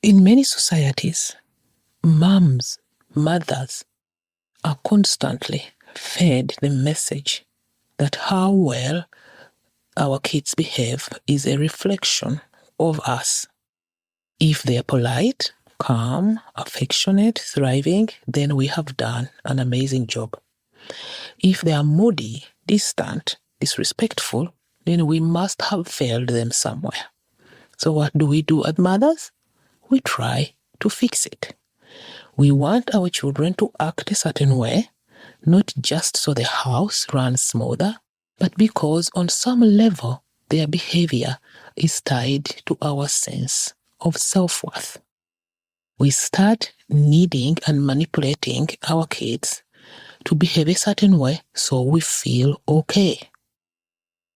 In many societies, mothers are constantly fed the message that how well our kids behave is a reflection of us. If they are polite, calm, affectionate, thriving, then we have done an amazing job. If they are moody, distant, disrespectful, then we must have failed them somewhere. So what do we do as mothers? We try to fix it. We want our children to act a certain way, not just so the house runs smoother, but because on some level their behavior is tied to our sense of self-worth. We start needing and manipulating our kids to behave a certain way so we feel okay.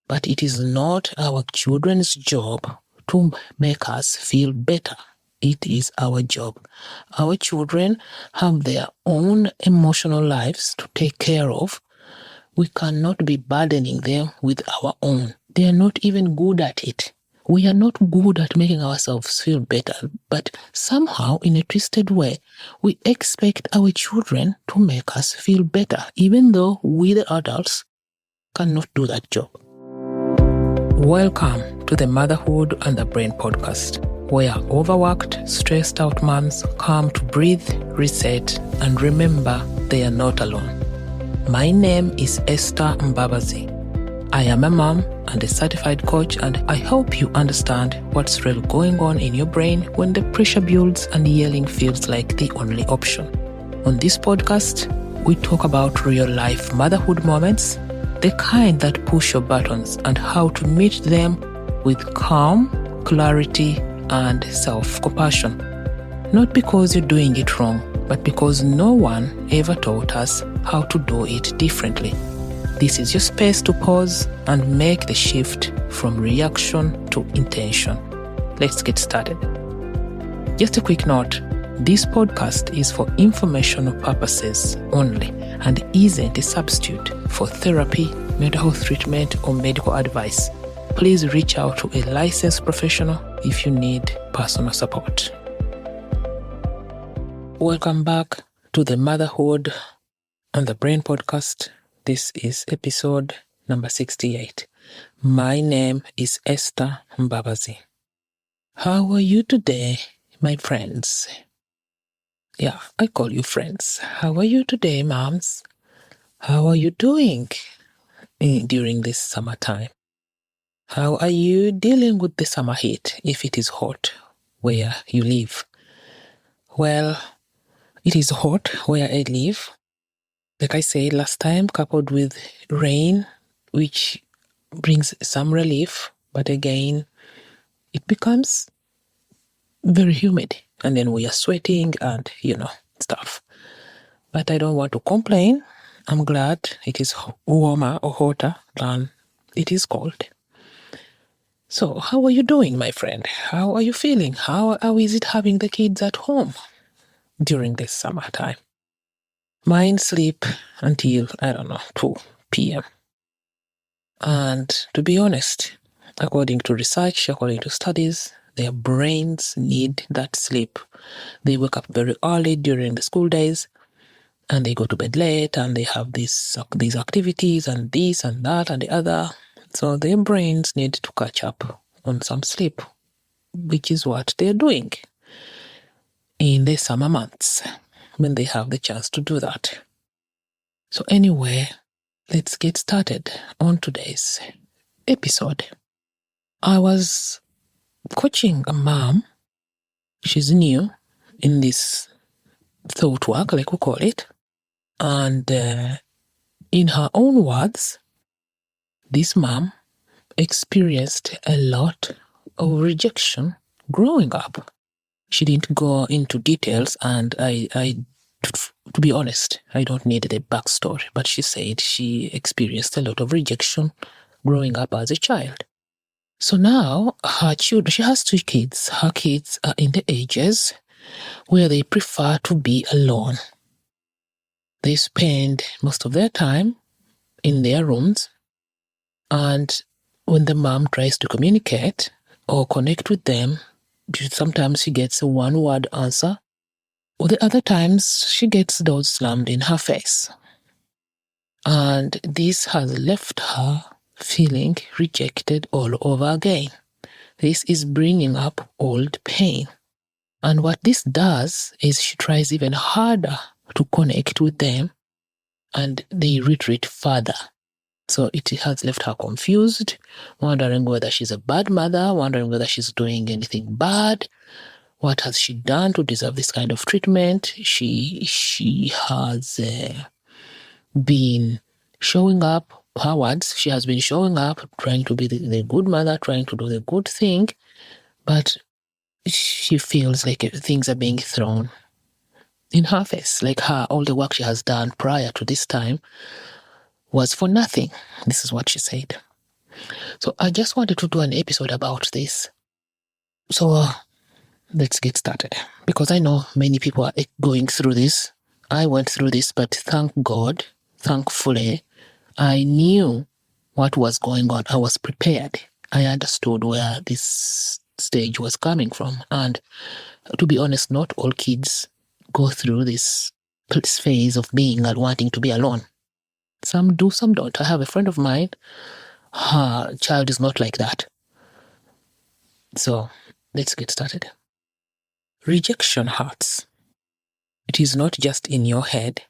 But it is not our children's job to make us feel better. It is our job. Our children have their own emotional lives to take care of. We cannot be burdening them with our own. They are not even good at it. We are not good at making ourselves feel better, but somehow, in a twisted way, we expect our children to make us feel better, even though we, the adults, cannot do that job. Welcome to the Motherhood and the Brain podcast, where overworked, stressed out moms come to breathe, reset, and remember they are not alone. My name is Esther Mbabazi. I am a mom and a certified coach, and I help you understand what's really going on in your brain when the pressure builds and yelling feels like the only option. On this podcast, we talk about real-life motherhood moments, the kind that push your buttons, and how to meet them with calm, clarity, and self-compassion. Not because you're doing it wrong, but because no one ever taught us how to do it differently. This is your space to pause and make the shift from reaction to intention. Let's get started. Just a quick note, this podcast is for informational purposes only and isn't a substitute for therapy, mental health treatment, or medical advice. Please reach out to a licensed professional if you need personal support. Welcome back to the Motherhood and the Brain podcast. This is episode number 68. My name is Esther Mbabazi. How are you today, my friends? Yeah, I call you friends. How are you today, moms? How are you doing during this summertime? How are you dealing with the summer heat if it is hot where you live? Well, it is hot where I live. Like I said last time, coupled with rain, which brings some relief, but again, it becomes very humid. And then we are sweating and, stuff. But I don't want to complain. I'm glad it is warmer or hotter than it is cold. So, how are you doing, my friend? How are you feeling? How is it having the kids at home during this summertime? Mine sleep until, 2 p.m. And to be honest, according to research, according to studies, their brains need that sleep. They wake up very early during the school days, and they go to bed late, and they have these activities, and this and that and the other. So their brains need to catch up on some sleep, which is what they're doing in the summer months when they have the chance to do that. So anyway, let's get started on today's episode. I was coaching a mom. She's new in this thought work, like we call it. And in her own words, this mom experienced a lot of rejection growing up. She didn't go into details, and to be honest, I don't need the backstory, but she said she experienced a lot of rejection growing up as a child. So now her children, she has 2 kids. Her kids are in the ages where they prefer to be alone. They spend most of their time in their rooms, and when the mom tries to communicate or connect with them, Sometimes she gets a one-word answer, or the other times she gets doors slammed in her face. And this has left her feeling rejected all over again. This is bringing up old pain. And what this does is she tries even harder to connect with them, and they retreat further. So it has left her confused, wondering whether she's a bad mother, wondering whether she's doing anything bad. What has she done to deserve this kind of treatment? She has been showing up, her words, she has been showing up, trying to be the good mother, trying to do the good thing, but she feels like things are being thrown in her face, like all the work she has done prior to this time was for nothing. This is what she said. So I just wanted to do an episode about this. So let's get started, because I know many people are going through this. I went through this, but thank God, thankfully, I knew what was going on. I was prepared. I understood where this stage was coming from. And to be honest, not all kids go through this phase of being and wanting to be alone. Some do, some don't. I have a friend of mine, her child is not like that. So let's get started. Rejection hurts. It is not just in your head,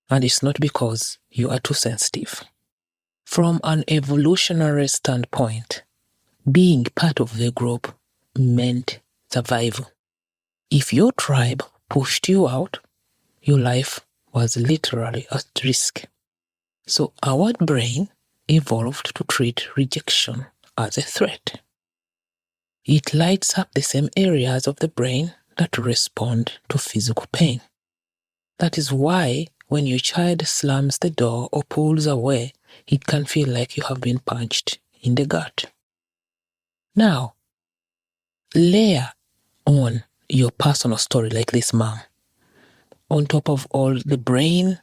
and it's not because you are too sensitive. From an evolutionary standpoint, being part of the group meant survival. If your tribe pushed you out, your life was literally at risk. So our brain evolved to treat rejection as a threat. It lights up the same areas of the brain that respond to physical pain. That is why when your child slams the door or pulls away, it can feel like you have been punched in the gut. Now, layer on your personal story like this mom. On top of all the brain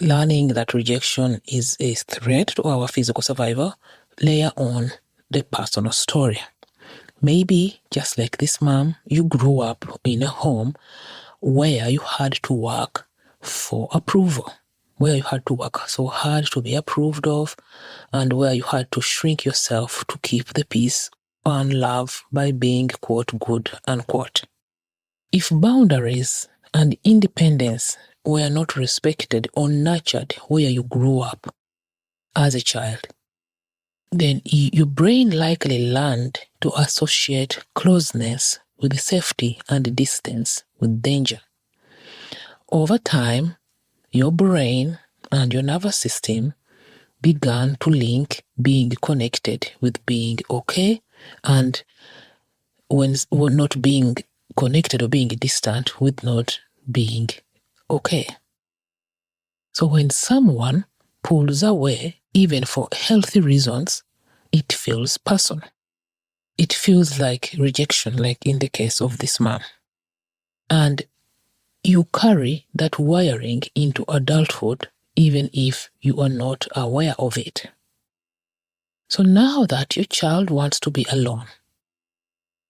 learning that rejection is a threat to our physical survival, layer on the personal story. Maybe, just like this mom, you grew up in a home where you had to work for approval, where you had to work so hard to be approved of, and where you had to shrink yourself to keep the peace and love by being, quote, good, unquote. If boundaries and independence were not respected or nurtured where you grew up as a child, then your brain likely learned to associate closeness with safety and distance with danger. Over time, your brain and your nervous system began to link being connected with being okay, and when not being connected or being distant with not being okay. So when someone pulls away, even for healthy reasons, it feels personal. It feels like rejection, like in the case of this mom. And you carry that wiring into adulthood, even if you are not aware of it. So now that your child wants to be alone,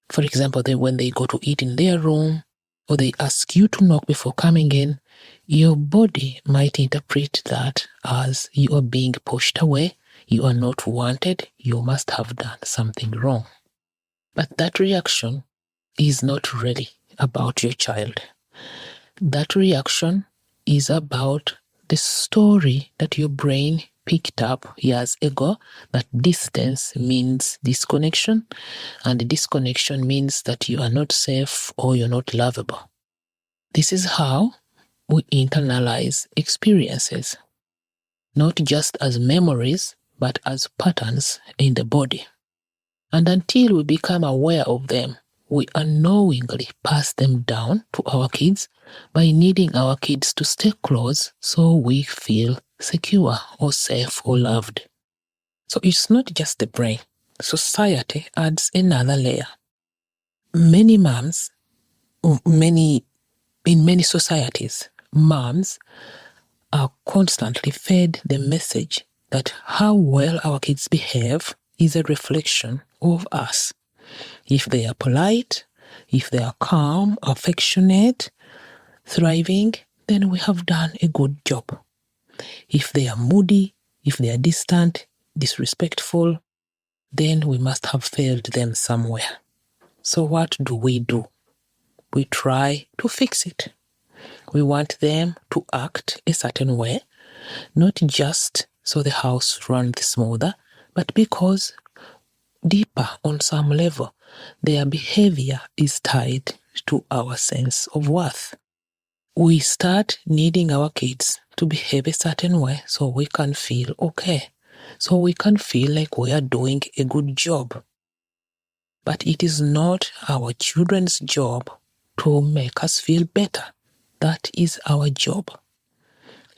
for example, when they go to eat in their room, or they ask you to knock before coming in, your body might interpret that as you are being pushed away, you are not wanted, you must have done something wrong. But that reaction is not really about your child. That reaction is about the story that your brain picked up years ago, that distance means disconnection, and disconnection means that you are not safe or you're not lovable. This is how we internalize experiences, not just as memories, but as patterns in the body. And until we become aware of them, we unknowingly pass them down to our kids by needing our kids to stay close so we feel secure or safe or loved. So it's not just the brain. Society adds another layer. Many moms, in many societies, moms are constantly fed the message that how well our kids behave is a reflection of us. If they are polite, if they are calm, affectionate, thriving, then we have done a good job. If they are moody, if they are distant, disrespectful, then we must have failed them somewhere. So what do? We try to fix it. We want them to act a certain way, not just so the house runs smoother, but because deeper on some level, their behavior is tied to our sense of worth. We start needing our kids to behave a certain way so we can feel okay, so we can feel like we are doing a good job. But it is not our children's job to make us feel better. That is our job.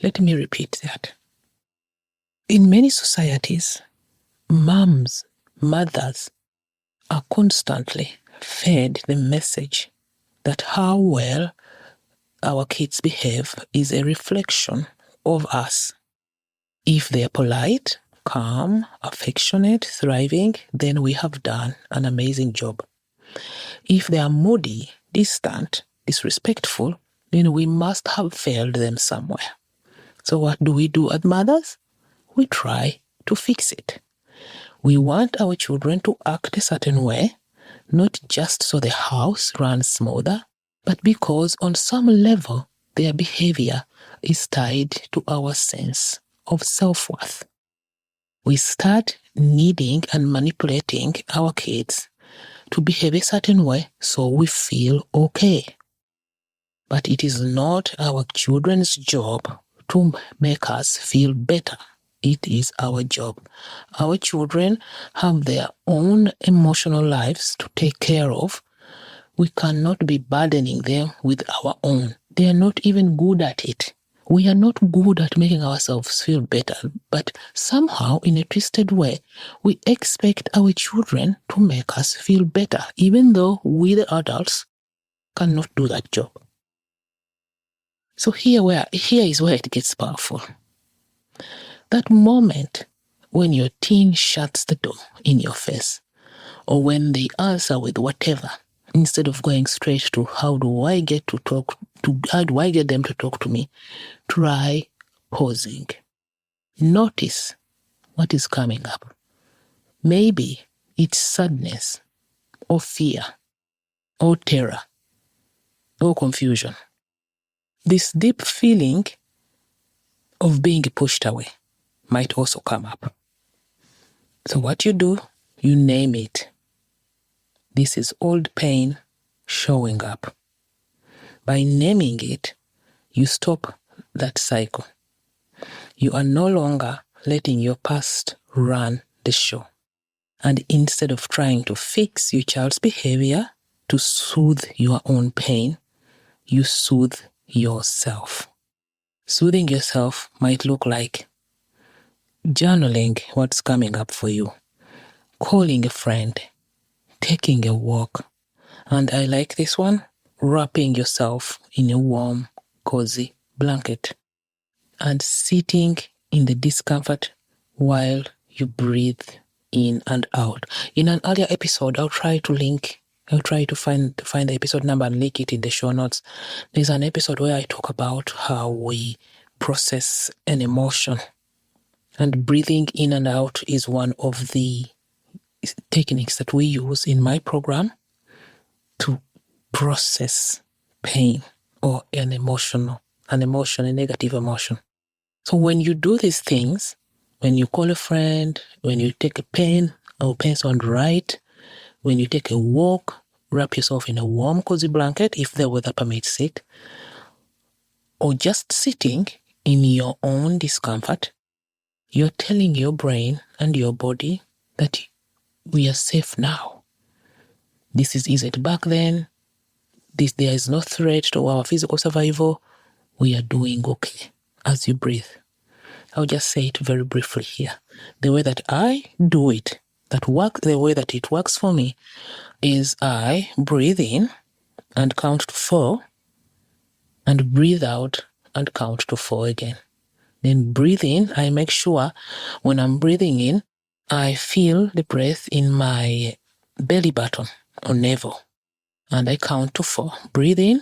Let me repeat that. In many societies, mothers are constantly fed the message that how well our kids behave is a reflection of us. If they are polite, calm, affectionate, thriving, then we have done an amazing job. If they are moody, distant, disrespectful, then we must have failed them somewhere. So what do we do as mothers? We try to fix it. We want our children to act a certain way, not just so the house runs smoother, but because on some level their behavior is tied to our sense of self-worth. We start needing and manipulating our kids to behave a certain way so we feel okay. But it is not our children's job to make us feel better. It is our job. Our children have their own emotional lives to take care of. We cannot be burdening them with our own. They are not even good at it. We are not good at making ourselves feel better, but somehow, in a twisted way, we expect our children to make us feel better, even though we, the adults, cannot do that job. So here is where it gets powerful. That moment when your teen shuts the door in your face, or when they answer with whatever, instead of going straight to how do I get them to talk to me, try pausing. Notice what is coming up. Maybe it's sadness, or fear, or terror, or confusion. This deep feeling of being pushed away might also come up. So what you do, you name it. This is old pain showing up. By naming it, you stop that cycle. You are no longer letting your past run the show. And instead of trying to fix your child's behavior to soothe your own pain, you soothe yourself. Soothing yourself might look like journaling what's coming up for you, calling a friend, taking a walk, and I like this one, wrapping yourself in a warm, cozy blanket and sitting in the discomfort while you breathe in and out. In an earlier episode, I'll try to find the episode number and link it in the show notes. There's an episode where I talk about how we process an emotion. And breathing in and out is one of the techniques that we use in my program to process pain or a negative emotion. So when you do these things, when you call a friend, when you take a pen or pencil and write, when you take a walk, wrap yourself in a warm, cozy blanket if the weather permits it, or just sitting in your own discomfort, you're telling your brain and your body that we are safe now. This is easy. Back then, there is no threat to our physical survival. We are doing okay as you breathe. I'll just say it very briefly here. The way that I do it, the way that it works for me is I breathe in and count to 4 and breathe out and count to 4 again. Then breathe in. I make sure when I'm breathing in, I feel the breath in my belly button or navel. And I count to 4. Breathe in,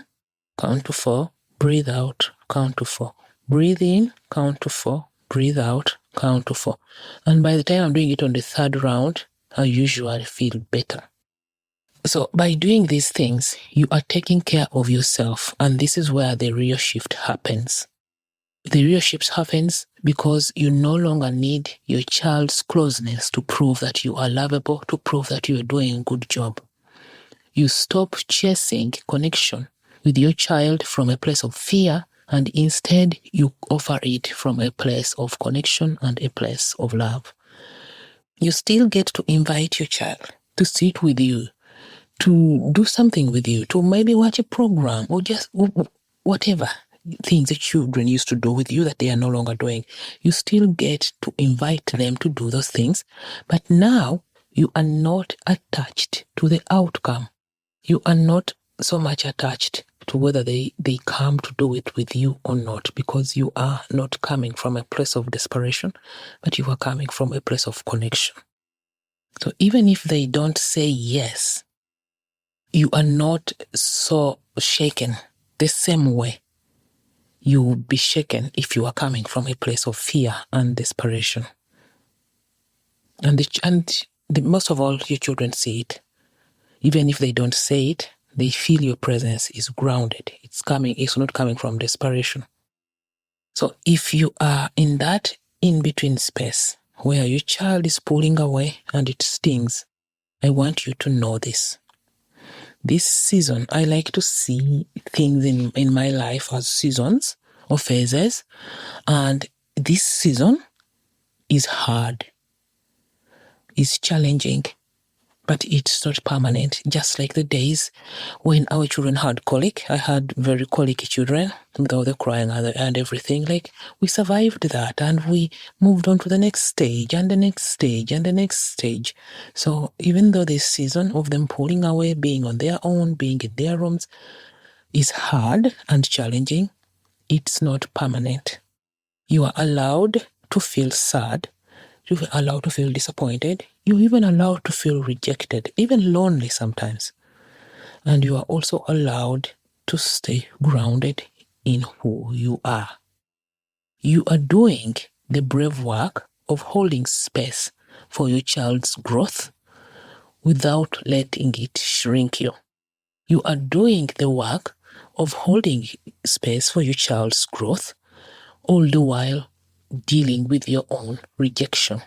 count to 4, breathe out, count to 4. Breathe in, count to 4, breathe out, count to 4. And by the time I'm doing it on the 3rd round, I usually feel better. So by doing these things, you are taking care of yourself, and this is where the real shift happens. The real shift happens because you no longer need your child's closeness to prove that you are lovable, to prove that you are doing a good job. You stop chasing connection with your child from a place of fear, and instead you offer it from a place of connection and a place of love. You still get to invite your child to sit with you, to do something with you, to maybe watch a program or just whatever things the children used to do with you that they are no longer doing. You still get to invite them to do those things, but now you are not attached to the outcome. You are not so much attached to whether they come to do it with you or not, because you are not coming from a place of desperation, but you are coming from a place of connection. So even if they don't say yes, you are not so shaken the same way you would be shaken if you are coming from a place of fear and desperation. And most of all, your children see it. Even if they don't say it, they feel your presence is grounded. It's not coming from desperation. So if you are in that in-between space where your child is pulling away and it stings, I want you to know this. This season, I like to see things in my life as seasons or phases. And this season is hard, is challenging, but it's not permanent. Just like the days when our children had colic. I had very colicky children, though they're crying and everything. Like, we survived that and we moved on to the next stage and the next stage and the next stage. So even though this season of them pulling away, being on their own, being in their rooms is hard and challenging, it's not permanent. You are allowed to feel sad. You're allowed to feel disappointed. You're even allowed to feel rejected, even lonely sometimes. And you are also allowed to stay grounded in who you are. You are doing the brave work of holding space for your child's growth without letting it shrink you. You are doing the work of holding space for your child's growth, all the while dealing with your own rejection,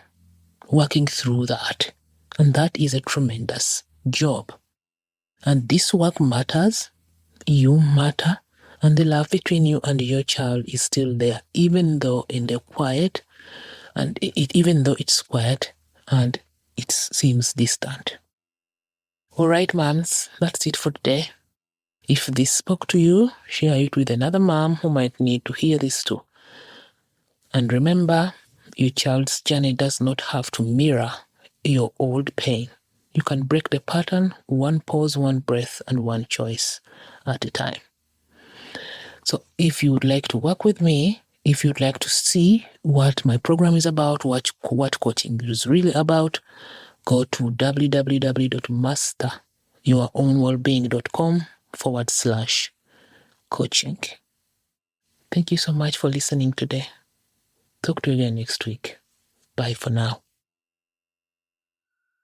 working through that. And that is a tremendous job. And this work matters, you matter, and the love between you and your child is still there, even though in the quiet, and even though it's quiet and it seems distant. All right, moms, that's it for today. If this spoke to you, share it with another mom who might need to hear this too. And remember, your child's journey does not have to mirror your old pain. You can break the pattern, one pause, one breath, and one choice at a time. So if you would like to work with me, if you'd like to see what my program is about, what coaching is really about, go to www.masteryourownwellbeing.com/coaching. Thank you so much for listening today. Talk to you again next week. Bye for now.